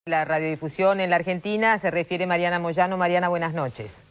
La radiodifusión en la Argentina, se refiere Mariana Moyano. Mariana, buenas noches.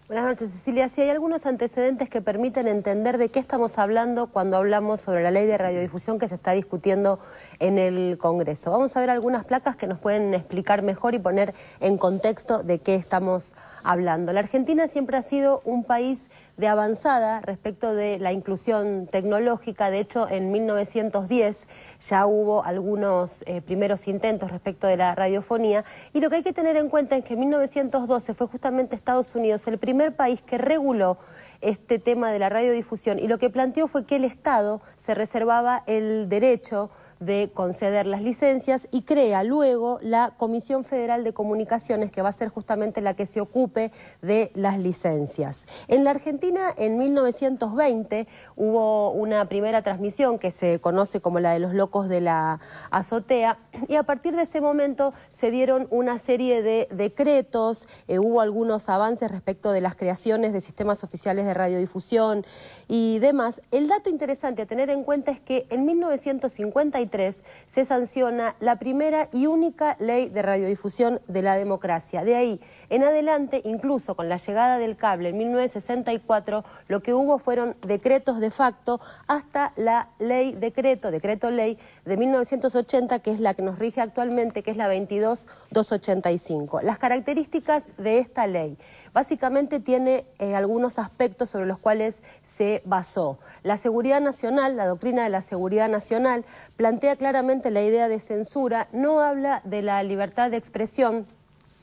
Buenas noches, Cecilia. Sí, hay algunos antecedentes que permiten entender de qué estamos hablando cuando hablamos sobre la ley de radiodifusión que se está discutiendo en el Congreso. Vamos a ver algunas placas que nos pueden explicar mejor y poner en contexto de qué estamos hablando. La Argentina siempre ha sido un país de avanzada respecto de la inclusión tecnológica. De hecho, en 1910 ya hubo algunos primeros intentos respecto de la radiofonía, y lo que hay que tener en cuenta es que en 1912 fue justamente Estados Unidos el primer país que reguló este tema de la radiodifusión, y lo que planteó fue que el Estado se reservaba el derecho de conceder las licencias y crea luego la Comisión Federal de Comunicaciones, que va a ser justamente la que se ocupe de las licencias. En la Argentina, en 1920, hubo una primera transmisión que se conoce como la de los locos de la azotea, y a partir de ese momento se dieron una serie de decretos, hubo algunos avances respecto de las creaciones de sistemas oficiales de radiodifusión y demás. El dato interesante a tener en cuenta es que en 1953 se sanciona la primera y única ley de radiodifusión de la democracia. De ahí en adelante, incluso con la llegada del cable en 1964, lo que hubo fueron decretos de facto hasta la decreto-ley de 1980, que es la que nos rige actualmente, que es la 22.285. Las características de esta ley: básicamente tiene algunos aspectos sobre los cuales se basó. La seguridad nacional, la doctrina de la seguridad nacional, plantea claramente la idea de censura, no habla de la libertad de expresión,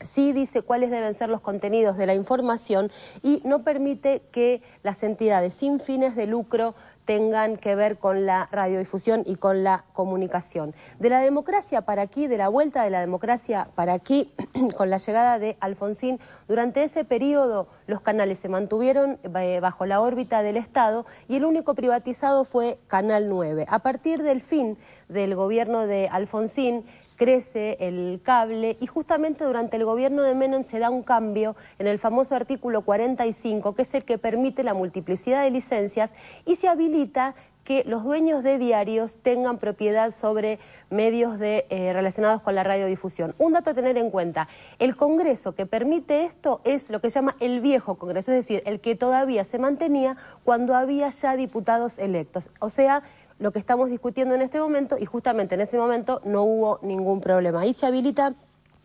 sí dice cuáles deben ser los contenidos de la información, y no permite que las entidades sin fines de lucro tengan que ver con la radiodifusión y con la comunicación. De la democracia para aquí, de la vuelta de la democracia para aquí, con la llegada de Alfonsín, durante ese periodo los canales se mantuvieron bajo la órbita del Estado, y el único privatizado fue Canal 9. A partir del fin del gobierno de Alfonsín, crece el cable, y justamente durante el gobierno de Menem se da un cambio en el famoso artículo 45, que es el que permite la multiplicidad de licencias, y se habilita que los dueños de diarios tengan propiedad sobre medios relacionados con la radiodifusión. Un dato a tener en cuenta: el Congreso que permite esto es lo que se llama el viejo Congreso, es decir, el que todavía se mantenía cuando había ya diputados electos, o sea, lo que estamos discutiendo en este momento, y justamente en ese momento no hubo ningún problema. Ahí se habilita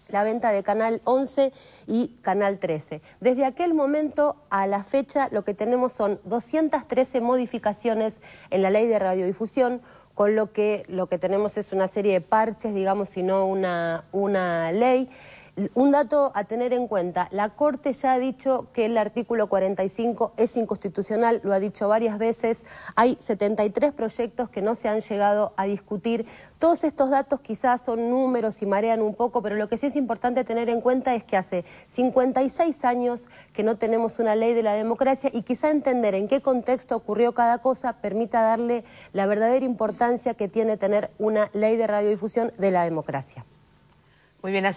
la venta de Canal 11 y Canal 13. Desde aquel momento a la fecha lo que tenemos son 213 modificaciones en la ley de radiodifusión, con lo que tenemos es una serie de parches, digamos, y no una ley. Un dato a tener en cuenta: la Corte ya ha dicho que el artículo 45 es inconstitucional, lo ha dicho varias veces. Hay 73 proyectos que no se han llegado a discutir. Todos estos datos quizás son números y marean un poco, pero lo que sí es importante tener en cuenta es que hace 56 años que no tenemos una ley de la democracia, y quizá entender en qué contexto ocurrió cada cosa permita darle la verdadera importancia que tiene tener una ley de radiodifusión de la democracia. Muy bien, hacemos